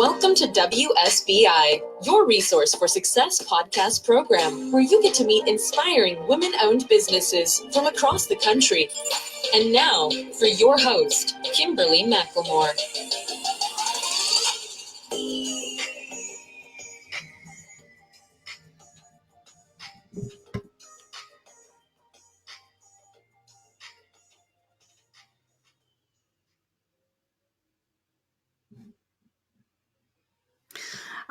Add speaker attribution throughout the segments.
Speaker 1: Welcome to WSBI, your resource for success podcast program, where you get to meet inspiring women-owned businesses from across the country. And now, for your host, Kimberly McLemore.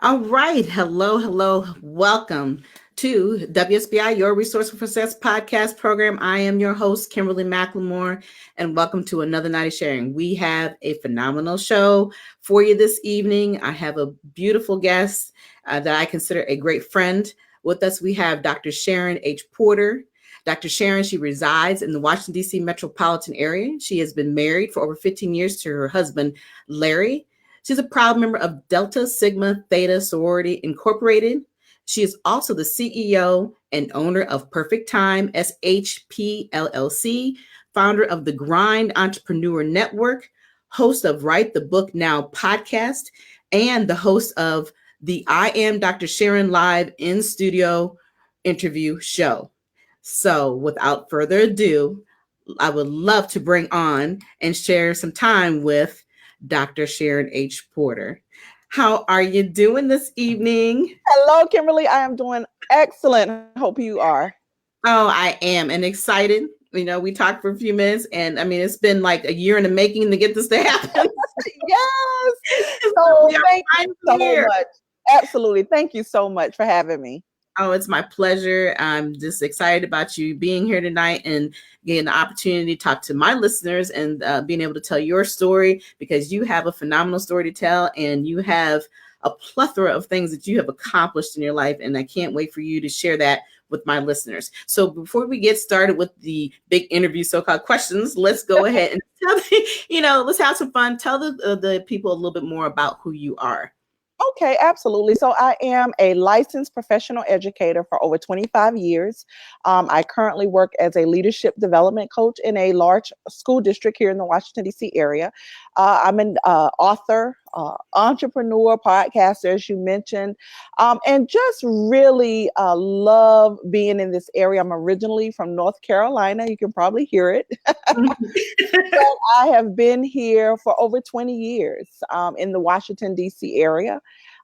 Speaker 2: All right. Hello. Welcome to WSBI, your Resource for Success podcast program. I am your host, Kimberly McLemore, and welcome to another night of sharing. We have a phenomenal show for you this evening. I have a beautiful guest that I consider a great friend. With us, we have Dr. Sharon H. Porter. Dr. Sharon, she resides in the Washington, D.C. metropolitan area. She has been married for over 15 years to her husband, Larry. She's a proud member of Delta Sigma Theta Sorority Incorporated. She is also the CEO and owner of Perfect Time SHP LLC, founder of the Grind Entrepreneur Network, host of Write the Book Now podcast, and the host of the I Am Dr. Sharon live in studio interview show. So without further ado, I would love to bring on and share some time with Dr. Sharon H. Porter. How are you doing this evening?
Speaker 3: Hello, Kimberly. I am doing excellent. Hope you are.
Speaker 2: Oh, I am, and excited. You know, we talked for a few minutes, and I mean, it's been like a year in the making to get this to happen.
Speaker 3: Yes. So thank you so much. Absolutely. Thank you so much for having me.
Speaker 2: Oh, it's my pleasure. I'm just excited about you being here tonight and getting the opportunity to talk to my listeners and being able to tell your story, because you have a phenomenal story to tell and you have a plethora of things that you have accomplished in your life. And I can't wait for you to share that with my listeners. So before we get started with the big interview, so-called questions, let's go ahead and let's have some fun. Tell the people a little bit more about who you are.
Speaker 3: Okay, absolutely. So I am a licensed professional educator for over 25 years. I currently work as a leadership development coach in a large school district here in the Washington, D.C. area. I'm an author, entrepreneur, podcaster, as you mentioned, and just really love being in this area. I'm originally from North Carolina. You can probably hear it. But I have been here for over 20 years in the Washington, D.C. area.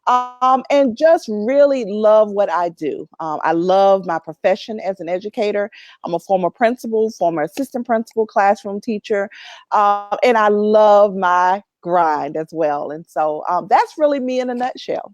Speaker 3: And just really love what I do. I love my profession as an educator. I'm a former principal, former assistant principal, classroom teacher, and I love my grind as well. And so that's really me in a nutshell.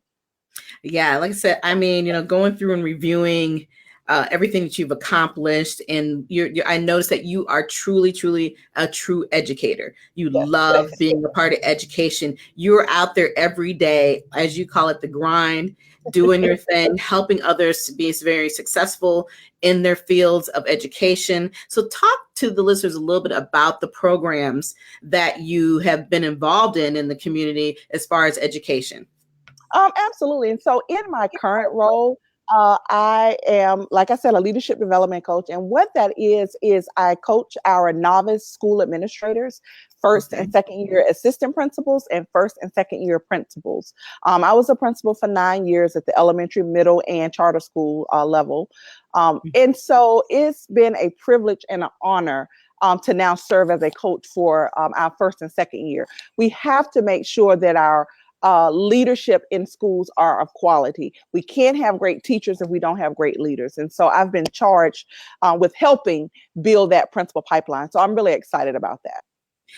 Speaker 2: Yeah, like I said, I mean, going through and reviewing everything that you've accomplished, and I noticed that you are truly a true educator. You love being a part of education. You're out there every day, as you call it, the grind, doing your thing, helping others to be very successful in their fields of education. So talk to the listeners a little bit about the programs that you have been involved in the community as far as education.
Speaker 3: Absolutely. And so in my current role, I am, like I said, a leadership development coach. And what that is I coach our novice school administrators, first and second year assistant principals, and first and second year principals. I was a principal for 9 years at the elementary, middle, and charter school level. And so it's been a privilege and an honor to now serve as a coach for our first and second year. We have to make sure that our leadership in schools are of quality. We can't have great teachers if we don't have great leaders. And so I've been charged with helping build that principal pipeline. So I'm really excited about that.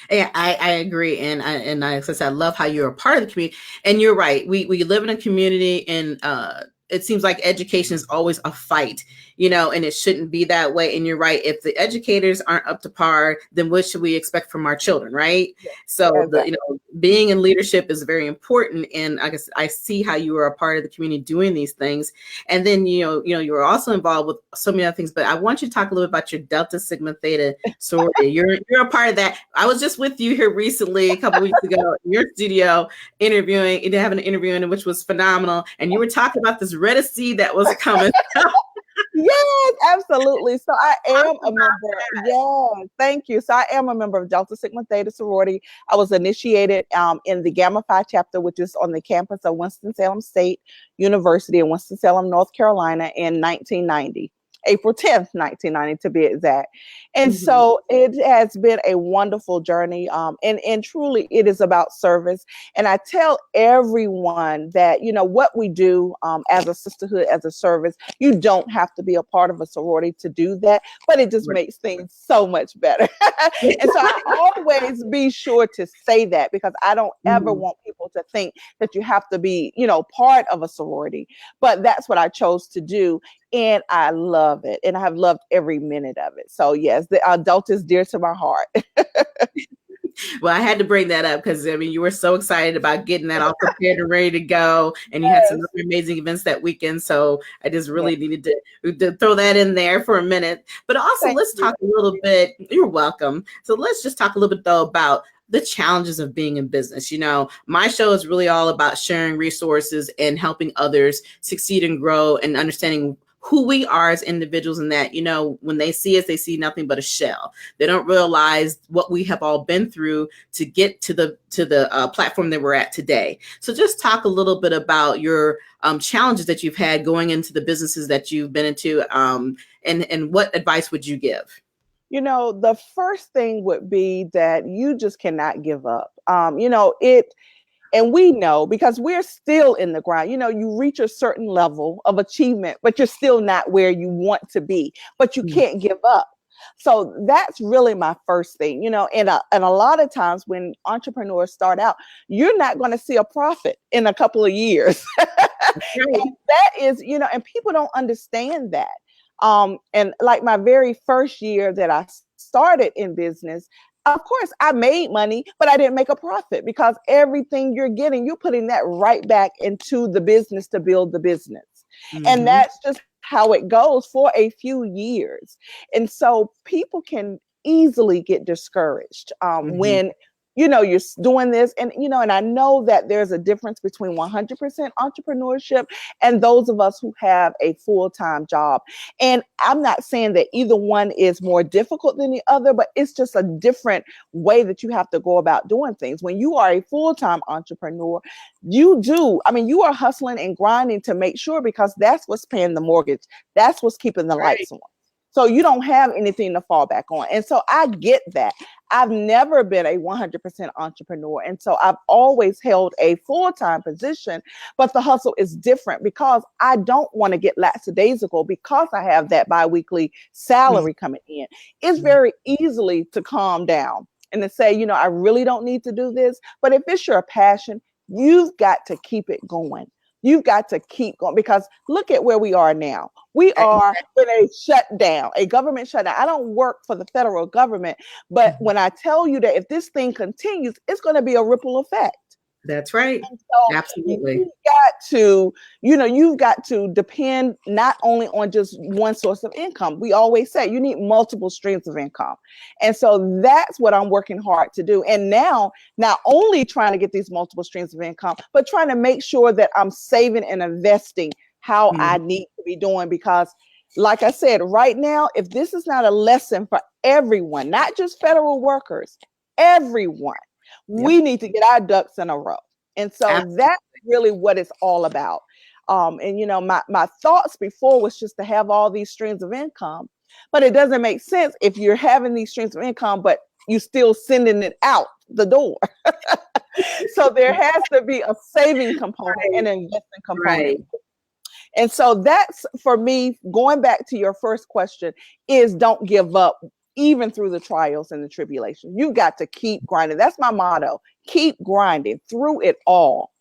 Speaker 2: Yeah, I agree. And I love how you're a part of the community. And you're right. We live in a community, and it seems like education is always a fight, and it shouldn't be that way. And you're right. If the educators aren't up to par, then what should we expect from our children, right? Yeah, so exactly. Being in leadership is very important. And I guess I see how you are a part of the community doing these things. And then, you're also involved with so many other things, but I want you to talk a little bit about your Delta Sigma Theta sorority. You're a part of that. I was just with you here recently, a couple weeks ago, in your studio having an interview, which was phenomenal. And you were talking about this red seed that was coming.
Speaker 3: Yes, absolutely. So I
Speaker 2: Talk
Speaker 3: am a
Speaker 2: about
Speaker 3: member. Yes, thank you. So I am a member of Delta Sigma Theta sorority. I was initiated in the Gamma Phi chapter, which is on the campus of Winston-Salem State University in Winston-Salem, North Carolina in 1990. April 10th, 1990 to be exact. And
Speaker 2: Mhm.
Speaker 3: so it has been a wonderful journey. And truly it is about service. And I tell everyone that, what we do as a sisterhood, as a service, you don't have to be a part of a sorority to do that, but it just
Speaker 2: Right.
Speaker 3: makes things so much better. And so I always be sure to say that, because I don't ever
Speaker 2: Mhm.
Speaker 3: want people to think that you have to be, part of a sorority. But that's what I chose to do. And I love it. And I have loved every minute of it. So yes, the adult is dear to my heart.
Speaker 2: Well, I had to bring that up because I mean you were so excited about getting that all prepared and ready to go, and you had some
Speaker 3: Yes.
Speaker 2: other amazing events that weekend. So I just
Speaker 3: Yes.
Speaker 2: really needed to throw that in there for a minute. But also,
Speaker 3: Thank
Speaker 2: let's
Speaker 3: you.
Speaker 2: talk a little bit. You're welcome. So let's just talk a little bit though about the challenges of being in business. My show is really all about sharing resources and helping others succeed and grow and understanding who we are as individuals, and that, when they see us, they see nothing but a shell. They don't realize what we have all been through to get to the platform that we're at today. So just talk a little bit about your challenges that you've had going into the businesses that you've been into, and what advice would you give?
Speaker 3: The first thing would be that you just cannot give up. And we know, because we're still in the grind. You reach a certain level of achievement, but you're still not where you want to be, but you can't give up. So that's really my first thing, and a lot of times when entrepreneurs start out, you're not going to see a profit in a couple of years.
Speaker 2: Right.
Speaker 3: And that is, and people don't understand that. And like my very first year that I started in business, of course I made money, but I didn't make a profit, because everything you're getting, you're putting that right back into the business to build the business. And
Speaker 2: Mm-hmm.
Speaker 3: that's just how it goes for a few years. And so people can easily get discouraged
Speaker 2: Mm-hmm.
Speaker 3: when you're doing this. And I know that there's a difference between 100% entrepreneurship and those of us who have a full-time job. And I'm not saying that either one is more difficult than the other, but it's just a different way that you have to go about doing things. When you are a full-time entrepreneur, you are hustling and grinding to make sure, because that's what's paying the mortgage. That's what's keeping the
Speaker 2: Right.
Speaker 3: lights on. So you don't have anything to fall back on. And so I get that. I've never been a 100% entrepreneur. And so I've always held a full-time position, but the hustle is different, because I don't want to get lackadaisical because I have that biweekly salary coming in. It's very easily to calm down and to say, I really don't need to do this. But if it's your passion, you've got to keep it going. You've got to keep going, because look at where we are now. We are in a shutdown, a government shutdown. I don't work for the federal government, but when I tell you that if this thing continues, it's going to be a ripple effect.
Speaker 2: That's right.
Speaker 3: And so
Speaker 2: Absolutely.
Speaker 3: you've got to depend not only on just one source of income. We always say you need multiple streams of income. And so that's what I'm working hard to do. And now, not only trying to get these multiple streams of income, but trying to make sure that I'm saving and investing how I need to be doing. Because like I said, right now, if this is not a lesson for everyone, not just federal workers, everyone,
Speaker 2: Yep.
Speaker 3: we need to get our ducks in a row. And so that's really what it's all about. And my thoughts before was just to have all these streams of income, but it doesn't make sense if you're having these streams of income, but you still sending it out the door. So there has to be a saving component and an investment component.
Speaker 2: Right.
Speaker 3: And so that's, for me, going back to your first question, is don't give up even through the trials and the tribulations. You've got to keep grinding. That's my motto. Keep grinding through it all.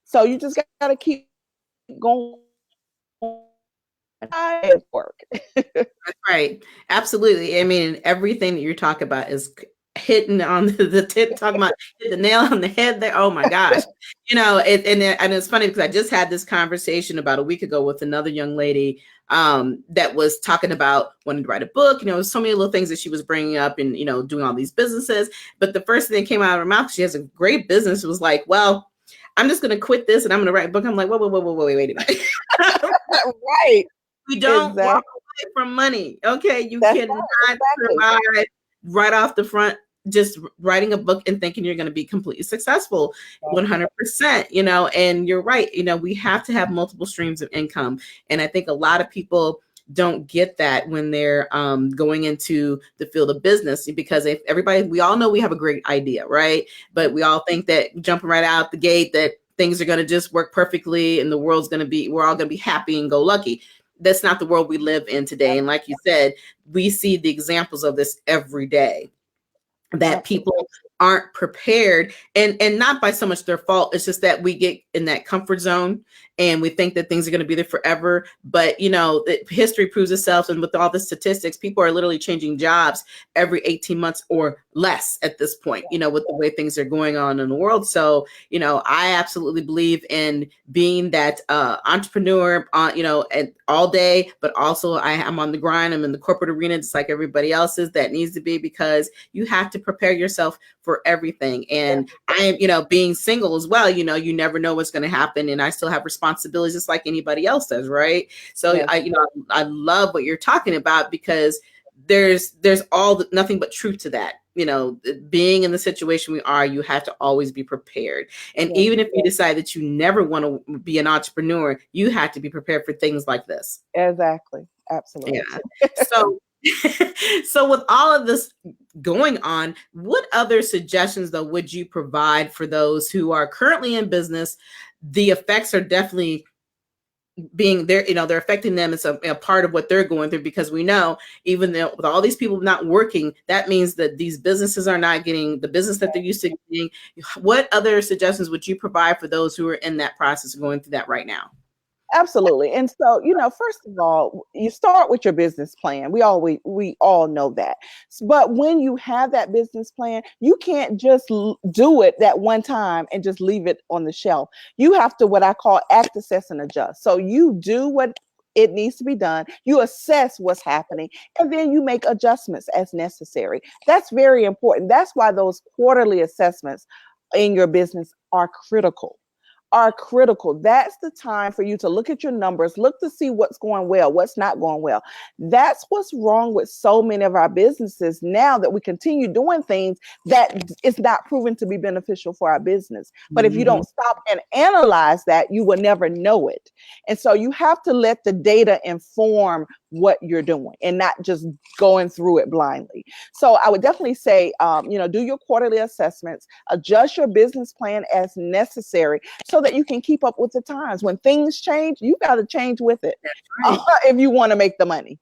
Speaker 3: So you just got to keep going and work.
Speaker 2: That's right. Absolutely. I mean, everything that you're talking about is hitting on the tip, talking about hit the nail on the head there. Oh my gosh. And it's funny because I just had this conversation about a week ago with another young lady that was talking about wanting to write a book. So many little things that she was bringing up and, doing all these businesses. But the first thing that came out of her mouth, she has a great business, was like, well, I'm just going to quit this and I'm going to write a book. I'm like, wait a minute.
Speaker 3: Right.
Speaker 2: You don't
Speaker 3: Exactly.
Speaker 2: walk away from money. Okay. You
Speaker 3: That's
Speaker 2: cannot
Speaker 3: right. Exactly.
Speaker 2: survive right off the front just writing a book and thinking you're going to be completely successful. 100%, and you're right. We have to have multiple streams of income. And I think a lot of people don't get that when they're going into the field of business, because if we all know we have a great idea, right? But we all think that jumping right out the gate that things are going to just work perfectly and we're all going to be happy and go lucky. That's not the world we live in today. And like you said, we see the examples of this every day, that people aren't prepared, and not by so much their fault. It's just that we get in that comfort zone and we think that things are going to be there forever. But history proves itself, and with all the statistics, people are literally changing jobs every 18 months or less at this point, with the way things are going on in the world. So I absolutely believe in being that entrepreneur and all day, but also I'm on the grind. I'm in the corporate arena just like everybody else is. That needs to be, because you have to prepare yourself for everything. And I am, being single as well, you never know what's going to happen. And I still have responsibilities just like anybody else does. Right. So I love what you're talking about, because there's nothing but truth to that. Being in the situation we are, you have to always be prepared. And even if you decide that you never want to be an entrepreneur, you have to be prepared for things like this.
Speaker 3: Exactly. Absolutely.
Speaker 2: Yeah. So with all of this going on, what other suggestions though would you provide for those who are currently in business? The effects are definitely being there, they're affecting them. It's a part of what they're going through, because we know even though with all these people not working, that means that these businesses are not getting the business that they're used to getting. What other suggestions would you provide for those who are in that process of going through that right now?
Speaker 3: Absolutely. And so, first of all, you start with your business plan. We all know that. But when you have that business plan, you can't just do it that one time and just leave it on the shelf. You have to, what I call, act, assess, and adjust. So you do what it needs to be done. You assess what's happening, and then you make adjustments as necessary. That's very important. That's why those quarterly assessments in your business are critical. That's the time for you to look at your numbers, look to see what's going well, what's not going well. That's what's wrong with so many of our businesses now, that we continue doing things that is not proven to be beneficial for our business. But if you don't stop and analyze that, you will never know it. And so you have to let the data inform what you're doing and not just going through it blindly. So I would definitely say, do your quarterly assessments, adjust your business plan as necessary so that you can keep up with the times. When things change, you got to change with it. Right. If you want to make the money.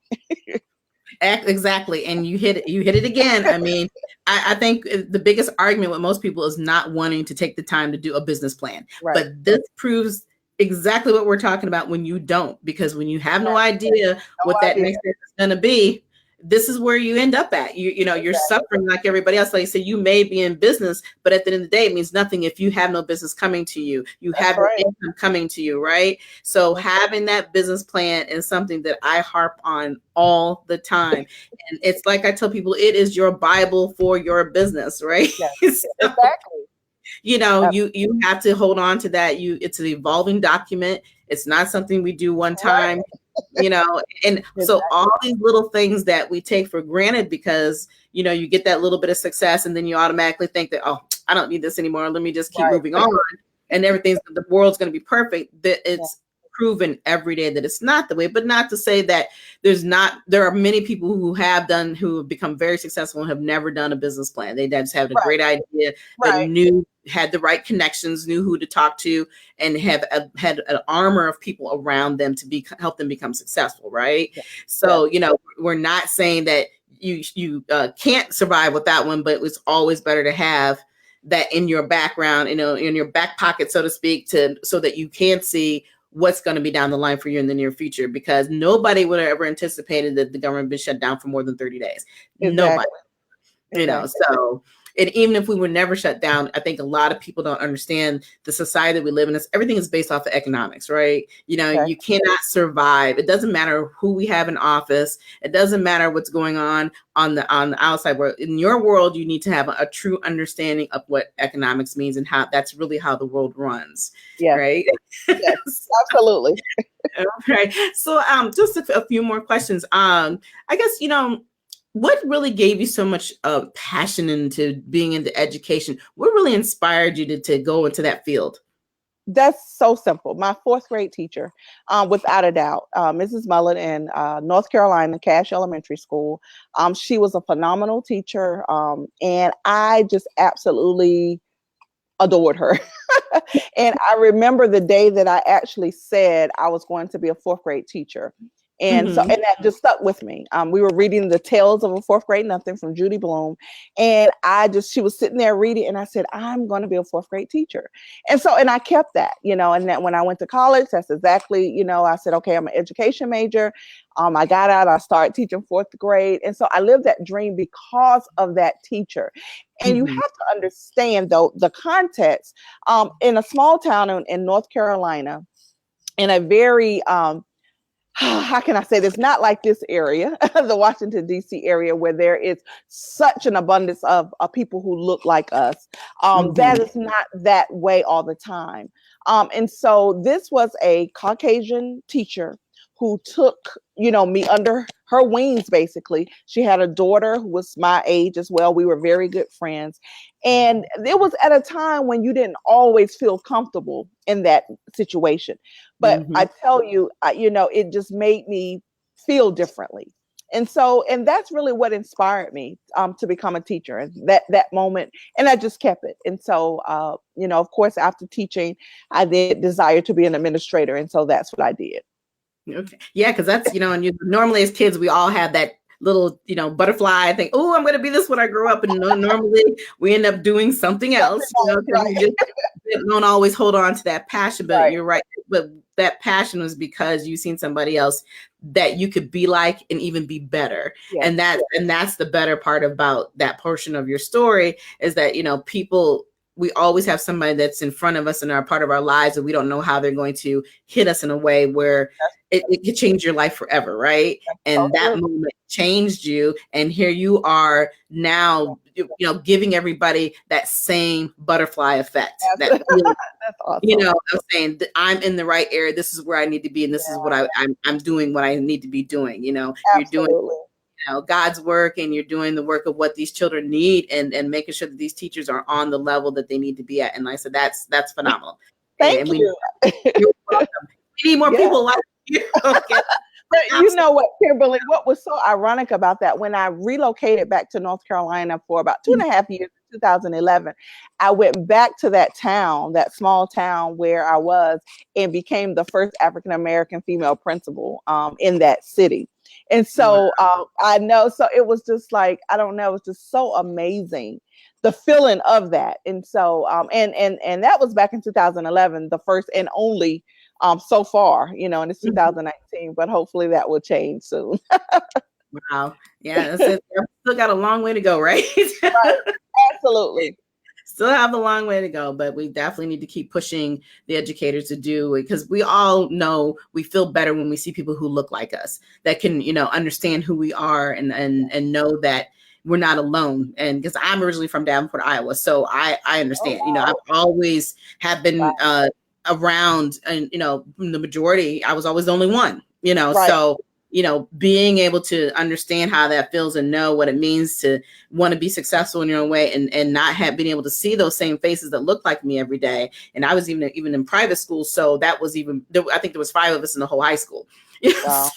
Speaker 2: Exactly. And you hit it again. I mean, I think the biggest argument with most people is not wanting to take the time to do a business plan. Right. But this proves exactly what we're talking about when you don't, because when you have no idea what that next step is going to be, this is where you end up at. You're suffering like everybody else. Like I said, you may be in business, but at the end of the day, it means nothing if you have no business coming to you. You have no income coming to you, right? So having that business plan is something that I harp on all the time. And it's like I tell people, it is your Bible for your business, right?
Speaker 3: Yes, exactly.
Speaker 2: You have to hold on to that. It's an evolving document. It's not something we do one time, and so all these little things that we take for granted because, you get that little bit of success and then you automatically think that, oh, I don't need this anymore. Let me just keep moving on. And the world's going to be perfect. That it's proven every day that it's not the way, but not to say that there are many people who have become very successful and have never done a business plan. They just have a great idea, but had the right connections, knew who to talk to, and had an armor of people around them to help them become successful. Right. Yeah. So, we're not saying that you can't survive without one, but it's always better to have that in your background, in your back pocket, so to speak, so that you can see what's going to be down the line for you in the near future, because nobody would have ever anticipated that the government would be shut down for more than 30 days. Exactly. Nobody, so, and even if we were never shut down, I think a lot of people don't understand the society that we live in. Everything is based off of economics, right? You cannot survive. It doesn't matter who we have in office. It doesn't matter what's going on the outside world. In your world, you need to have a true understanding of what economics means and how that's really how the world runs. Yeah. Right.
Speaker 3: Yes, absolutely.
Speaker 2: Okay. So just a few more questions. I guess, what really gave you so much passion into being into education? What really inspired you to go into that field?
Speaker 3: That's so simple. My fourth grade teacher, without a doubt, Mrs. Mullen in North Carolina, Cash Elementary School. She was a phenomenal teacher, and I just absolutely adored her. And I remember the day that I actually said I was going to be a fourth grade teacher. And so, and that just stuck with me. We were reading The Tales of a Fourth Grade Nothing from Judy Blume. And she was sitting there reading, and I said, I'm going to be a fourth grade teacher. And so, and I kept that, and then when I went to college, that's exactly, I said, okay, I'm an education major. I got out, I started teaching fourth grade. And so I lived that dream because of that teacher. And you have to understand, though, the context in a small town in North Carolina, in a very, how can I say this? Not like this area, the Washington, D.C. area, where there is such an abundance of people who look like us. That is not that way all the time. And so this was a Caucasian teacher who took, me under her wings, basically. She had a daughter who was my age as well. We were very good friends. And it was at a time when you didn't always feel comfortable in that situation. But I tell you, it just made me feel differently. And so, and that's really what inspired me to become a teacher, and that moment. And I just kept it. And so, of course, after teaching, I did desire to be an administrator. And so that's what I did.
Speaker 2: Okay. Yeah, because that's, and normally as kids, we all have that little, butterfly thing. Oh, I'm going to be this when I grow up. And normally we end up doing something else. We just don't always hold on to that passion. But you're right. But that passion was because you've seen somebody else that you could be like and even be better. Yes. And that's the better part about that portion of your story, is that, people, we always have somebody that's in front of us and are part of our lives, and we don't know how they're going to hit us in a way where it could change your life forever, right? And that moment changed you, and here you are now, giving everybody that same butterfly effect. That feeling, that's awesome. I'm saying that I'm in the right area. This is where I need to be, and this is what I'm doing. What I need to be doing. You're doing. God's work, and you're doing the work of what these children need, and making sure that these teachers are on the level that they need to be at. And like I said, that's phenomenal.
Speaker 3: Thank you.
Speaker 2: You're welcome. We need more people like you. Okay.
Speaker 3: But you know what, Kimberly, what was so ironic about that, when I relocated back to North Carolina for about 2.5 years in 2011, I went back to that town, that small town where I was, and became the first African-American female principal in that city. And so I know, so it was just like, I don't know, it was just so amazing, the feeling of that. And so, and that was back in 2011, the first and only so far, and it's 2019, but hopefully that will change soon.
Speaker 2: Wow. Yeah. Still got a long way to go, right?
Speaker 3: Right. Absolutely.
Speaker 2: Still have a long way to go, but we definitely need to keep pushing the educators to do it, because we all know we feel better when we see people who look like us, that can, understand who we are, and know that we're not alone. And because I'm originally from Davenport, Iowa, so I understand. I've always have been around, and the majority, I was always the only one. So being able to understand how that feels and know what it means to want to be successful in your own way, and not have been able to see those same faces that look like me every day. And I was even in private school. So that was I think there was 5 of us in the whole high school. Wow.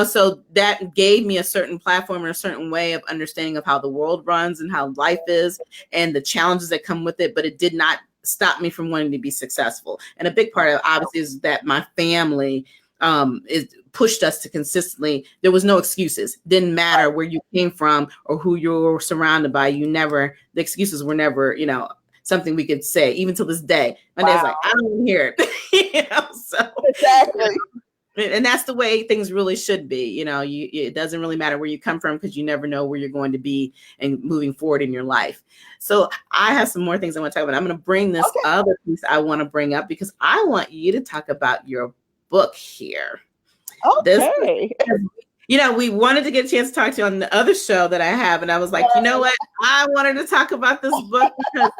Speaker 2: So that gave me a certain platform and a certain way of understanding of how the world runs and how life is and the challenges that come with it. But it did not stop me from wanting to be successful. And a big part of it, obviously, is that my family pushed us to consistently. There was no excuses. Didn't matter where you came from or who you were surrounded by. The excuses were never, something we could say, even to this day. My dad's like, I don't even hear it. So exactly. And that's the way things really should be. It doesn't really matter where you come from, because you never know where you're going to be and moving forward in your life. So I have some more things I want to talk about. I'm going to bring this other piece I want to bring up, because I want you to talk about your book here.
Speaker 3: Okay.
Speaker 2: We wanted to get a chance to talk to you on the other show that I have. And I was like, you know what? I wanted to talk about this book, because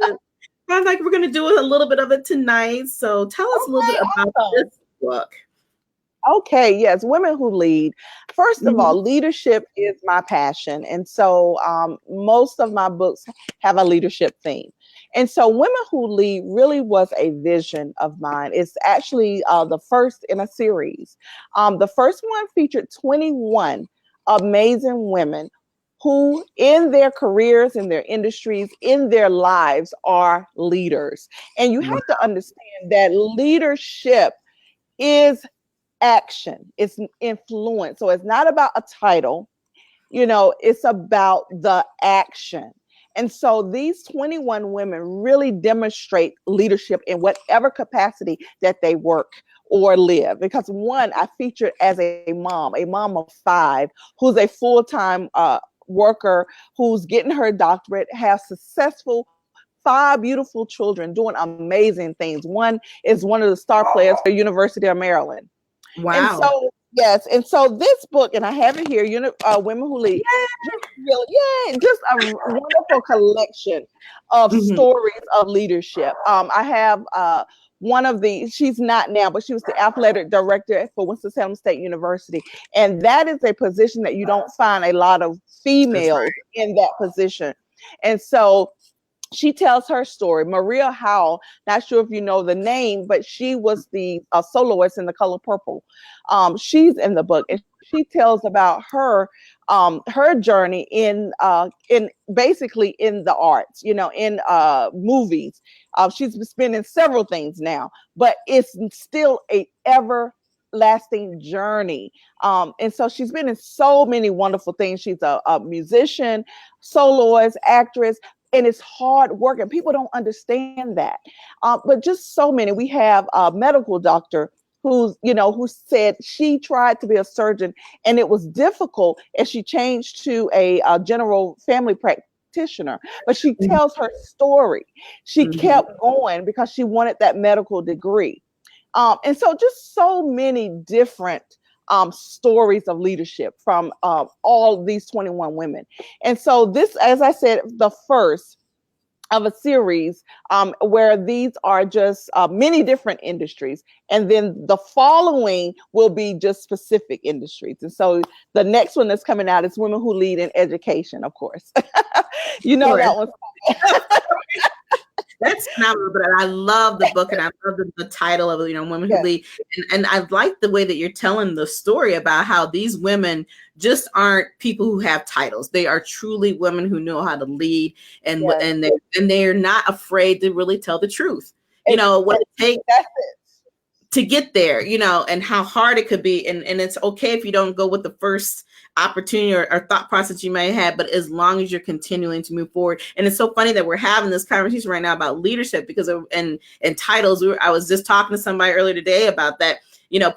Speaker 2: I was like, we're going to do a little bit of it tonight. So tell us a little bit about this book.
Speaker 3: Okay, yes, women who lead. First of
Speaker 2: Mhm.
Speaker 3: all, leadership is my passion. And so most of my books have a leadership theme. And so Women Who Lead really was a vision of mine. It's actually the first in a series. The first one featured 21 amazing women who, in their careers, in their industries, in their lives, are leaders. And you
Speaker 2: Wow.
Speaker 3: have to understand that leadership is action, it's influence. So it's not about a title, it's about the action. And so these 21 women really demonstrate leadership in whatever capacity that they work or live. Because one I featured as a mom of 5, who's a full-time worker, who's getting her doctorate, has successful 5 beautiful children doing amazing things. One is one of the star players for University of Maryland. And
Speaker 2: Wow.
Speaker 3: so, yes, and so this book, and I have it here, Women Who Lead, just really, just a wonderful collection of
Speaker 2: Mhm.
Speaker 3: stories of leadership. I have one of the, she's not now, but she was the athletic director for Winston-Salem State University. And that is a position that you don't find a lot of
Speaker 2: That's
Speaker 3: females
Speaker 2: right.
Speaker 3: in that position. And so she tells her story. Maria Howell, not sure if you know the name, but she was the soloist in The Color Purple. She's in the book, and she tells about her journey in basically in the arts, in movies. She's been in several things now, but it's still a everlasting journey. And so she's been in so many wonderful things. She's a musician, soloist, actress, and it's hard work, and people don't understand that. But just so many. We have a medical doctor who said she tried to be a surgeon and it was difficult, and she changed to a general family practitioner. But she
Speaker 2: Mhm.
Speaker 3: tells her story. She
Speaker 2: Mhm.
Speaker 3: kept going because she wanted that medical degree. And so just so many different stories of leadership from all these 21 women. And so this, as I said, the first of a series where these are just many different industries. And then the following will be just specific industries. And so the next one that's coming out is Women Who Lead in Education, of course. You know
Speaker 2: Sure.
Speaker 3: that one.
Speaker 2: That's phenomenal, but I love the book and I love the title of it, Women Who
Speaker 3: Yes,
Speaker 2: Lead. And I like the way that you're telling the story about how these women just aren't people who have titles. They are truly women who know how to lead, and
Speaker 3: yes.
Speaker 2: they're not afraid to really tell the truth.
Speaker 3: And,
Speaker 2: What
Speaker 3: and
Speaker 2: it takes
Speaker 3: that's it.
Speaker 2: to get there, and how hard it could be. And it's okay if you don't go with the first opportunity or thought process you may have, but as long as you're continuing to move forward. And it's so funny that we're having this conversation right now about leadership because and titles. I was just talking to somebody earlier today about that.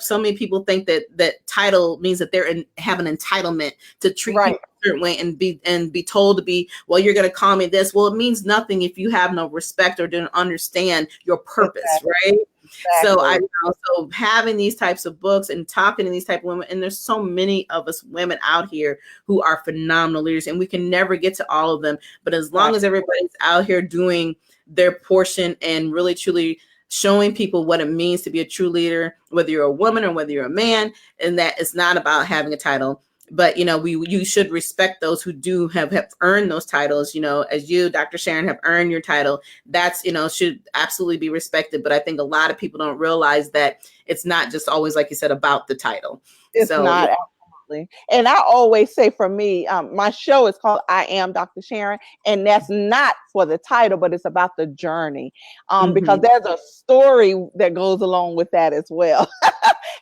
Speaker 2: So many people think that title means that have an entitlement to treat
Speaker 3: Right.
Speaker 2: people a certain way and be told to be, well, you're going to call me this. Well, it means nothing if you have no respect or didn't understand your purpose,
Speaker 3: Exactly.
Speaker 2: right? So
Speaker 3: Exactly.
Speaker 2: so having these types of books and talking to these type of women, and there's so many of us women out here who are phenomenal leaders, and we can never get to all of them. But as long
Speaker 3: Right.
Speaker 2: as everybody's out here doing their portion and really truly showing people what it means to be a true leader, whether you're a woman or whether you're a man, and that it's not about having a title. But you should respect those who do have earned those titles. As you, Dr. Sharon, have earned your title. That's should absolutely be respected. But I think a lot of people don't realize that it's not just always, like you said, about the title.
Speaker 3: It's
Speaker 2: So
Speaker 3: not. Absolutely. And I always say, for me, my show is called I Am Dr. Sharon, and that's not for the title, but it's about the journey, because there's a story that goes along with that as well.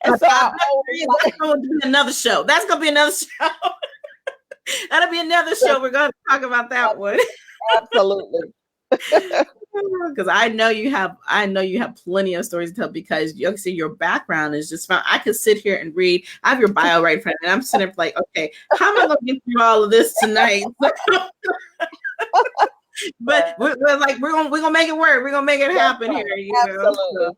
Speaker 3: And so I always
Speaker 2: that's going to be another show. That's going to be another show. That'll be another show. We're going to talk about that one.
Speaker 3: Absolutely.
Speaker 2: Because I know you have plenty of stories to tell, because you see your background is just fun. I could sit here and read. I have your bio right in front of me, and I'm sitting there like, okay, how am I going to get through all of this tonight? But we're gonna make it work. We're gonna make it happen here.
Speaker 3: Absolutely.
Speaker 2: So,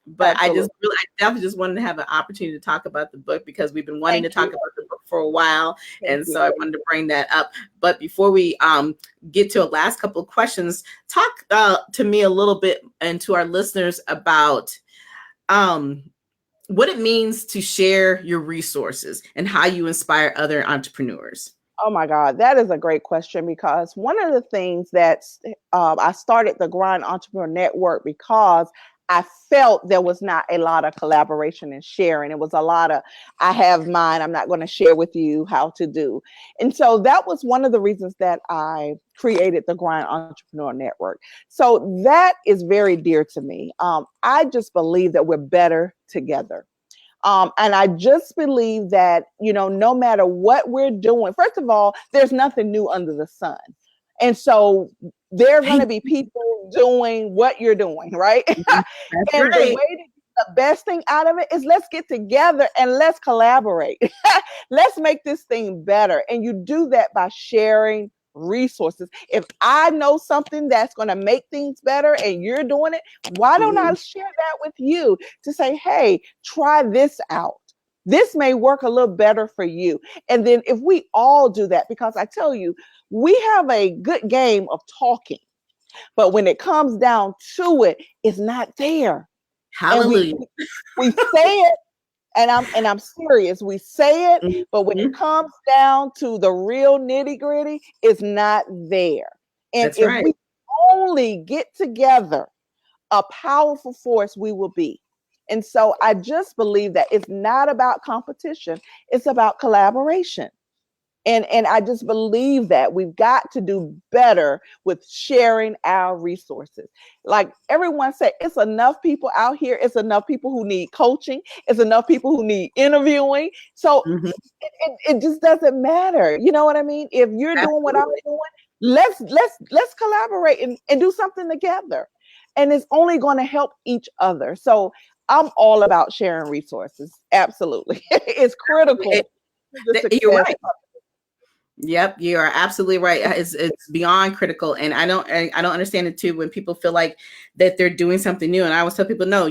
Speaker 2: but
Speaker 3: Absolutely.
Speaker 2: I definitely just wanted to have an opportunity to talk about the book, because we've been wanting to talk about the book for a while.
Speaker 3: Thank
Speaker 2: So I wanted to bring that up. But before we get to a last couple of questions, talk to me a little bit and to our listeners about what it means to share your resources and how you inspire other entrepreneurs.
Speaker 3: Oh my God, that is a great question, because one of the things that I started the Grind Entrepreneur Network because I felt there was not a lot of collaboration and sharing. It was a lot of, I have mine, I'm not going to share with you how to do. And so that was one of the reasons that I created the Grind Entrepreneur Network. So that is very dear to me. I just believe that we're better together. And I just believe that, no matter what we're doing, first of all, there's nothing new under the sun. And so there are going to be people doing what you're doing, right?
Speaker 2: That's
Speaker 3: And the
Speaker 2: right.
Speaker 3: way to get the best thing out of it is let's get together and let's collaborate. Let's make this thing better. And you do that by sharing resources. If I know something that's going to make things better and you're doing it, why don't I share that with you to say, hey, try this out. This may work a little better for you. And then if we all do that, because I tell you, we have a good game of talking, but when it comes down to it, it's not there.
Speaker 2: Hallelujah.
Speaker 3: And we say it, and I'm serious. We say it, but when it comes down to the real nitty gritty, it's not there. And
Speaker 2: That's
Speaker 3: if
Speaker 2: right.
Speaker 3: we only get together, a powerful force we will be. And so I just believe that it's not about competition, it's about collaboration. And I just believe that we've got to do better with sharing our resources. Like everyone said, it's enough people out here. It's enough people who need coaching. It's enough people who need interviewing. So it just doesn't matter. You know what I mean? If you're doing what I'm doing, let's collaborate and do something together. And it's only going to help each other. So I'm all about sharing resources. Absolutely. It's critical.
Speaker 2: You're right. Yep, you are absolutely right. It's beyond critical, and I don't understand it too when people feel like that they're doing something new. And I always tell people, no,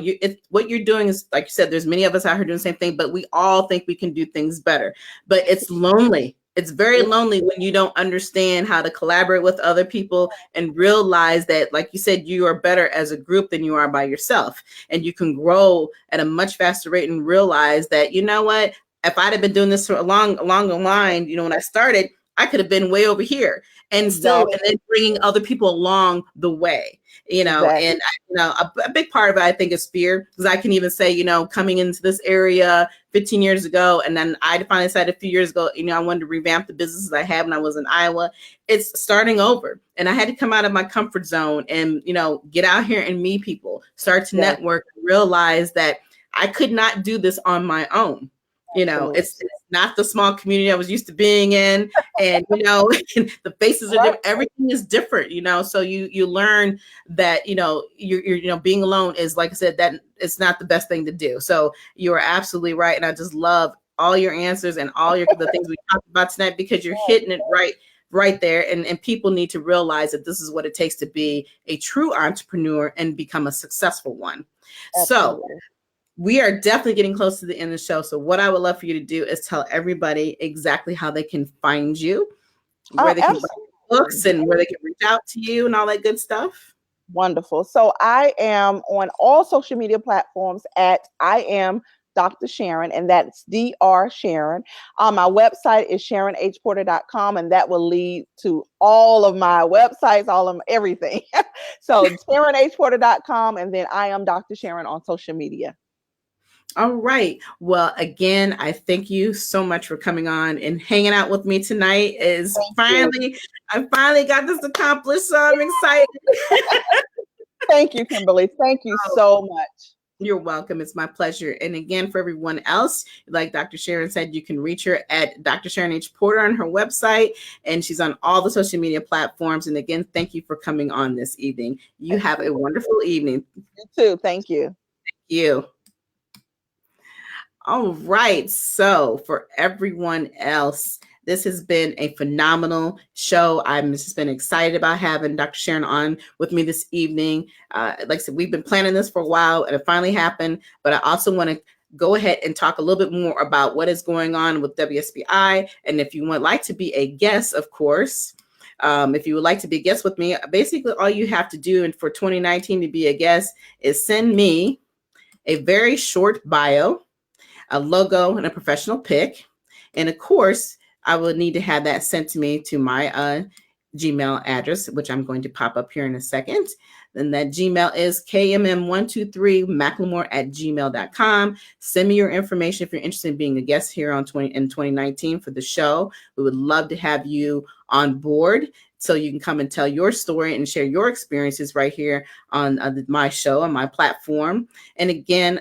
Speaker 2: what you're doing is, like you said, there's many of us out here doing the same thing, but we all think we can do things better. But it's lonely. It's very lonely when you don't understand how to collaborate with other people and realize that, like you said, you are better as a group than you are by yourself, and you can grow at a much faster rate and realize that, you know what, if I'd have been doing this for along the line, when I started, I could have been way over here and still, and then bringing other people along the way, and a big part of it, I think, is fear, because I can even say, coming into this area 15 years ago, and then I finally decided a few years ago, I wanted to revamp the businesses I had when I was in Iowa. It's starting over, and I had to come out of my comfort zone and, get out here and meet people, start to network, realize that I could not do this on my own. It's not the small community I was used to being in, and the faces are different. Everything is different, so you learn that you're being alone is, like I said, that it's not the best thing to do. So you are absolutely right, and I just love all your answers and all the things we talked about tonight, because you're hitting it right there, and people need to realize that this is what it takes to be a true entrepreneur and become a successful one. Absolutely. So we are definitely getting close to the end of the show. So what I would love for you to do is tell everybody exactly how they can find you, where they can buy books, and where they can reach out to you and all that good stuff.
Speaker 3: Wonderful. So I am on all social media platforms at I am Dr. Sharon, and that's Dr. Sharon. My website is SharonHPorter.com, and that will lead to all of my websites, all of everything. So SharonHPorter.com, and then I am Dr. Sharon on social media.
Speaker 2: All right. Well, again, I thank you so much for coming on and hanging out with me tonight. I finally got this accomplished, so I'm excited.
Speaker 3: Thank you, Kimberly. Thank you so much.
Speaker 2: You're welcome. It's my pleasure. And again, for everyone else, like Dr. Sharon said, you can reach her at Dr. Sharon H. Porter on her website, and she's on all the social media platforms. And again, thank you for coming on this evening. You have a wonderful evening.
Speaker 3: You too. Thank you.
Speaker 2: Thank you. All right. So for everyone else, this has been a phenomenal show. I'm just been excited about having Dr. Sharon on with me this evening. Like I said, we've been planning this for a while, and it finally happened. But I also want to go ahead and talk a little bit more about what is going on with WSBI. And if you would like to be a guest, of course, if you would like to be a guest with me, basically all you have to do, and for 2019 to be a guest, is send me a very short bio, a logo, and a professional pic. And of course, I will need to have that sent to me to my Gmail address, which I'm going to pop up here in a second. And that Gmail is kmm123McLemore@gmail.com. Send me your information if you're interested in being a guest here in 2019 for the show. We would love to have you on board so you can come and tell your story and share your experiences right here on my show, on my platform. And again,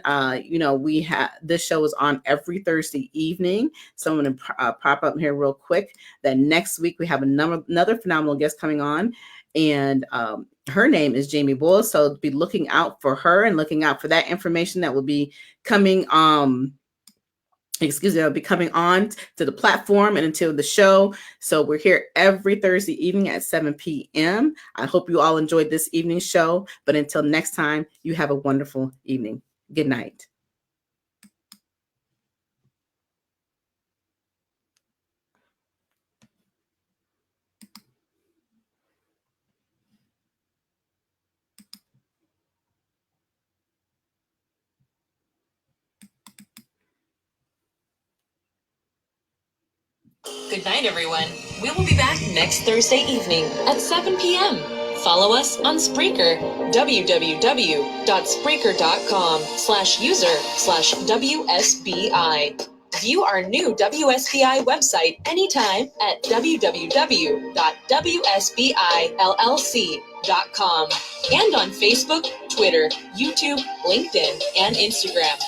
Speaker 2: we have this show is on every Thursday evening. So I'm going to pop up here real quick that next week we have another phenomenal guest coming on. And her name is Jamie Boyle. So be looking out for her and looking out for that information that will be coming I'll be coming on to the platform and until the show. So we're here every Thursday evening at 7 p.m. I hope you all enjoyed this evening's show. But until next time, you have a wonderful evening. Good night.
Speaker 1: Good night, everyone. We will be back next Thursday evening at 7 p.m. Follow us on Spreaker, www.spreaker.com/user/WSBI. View our new WSBI website anytime at www.wsbillc.com and on Facebook, Twitter, YouTube, LinkedIn, and Instagram.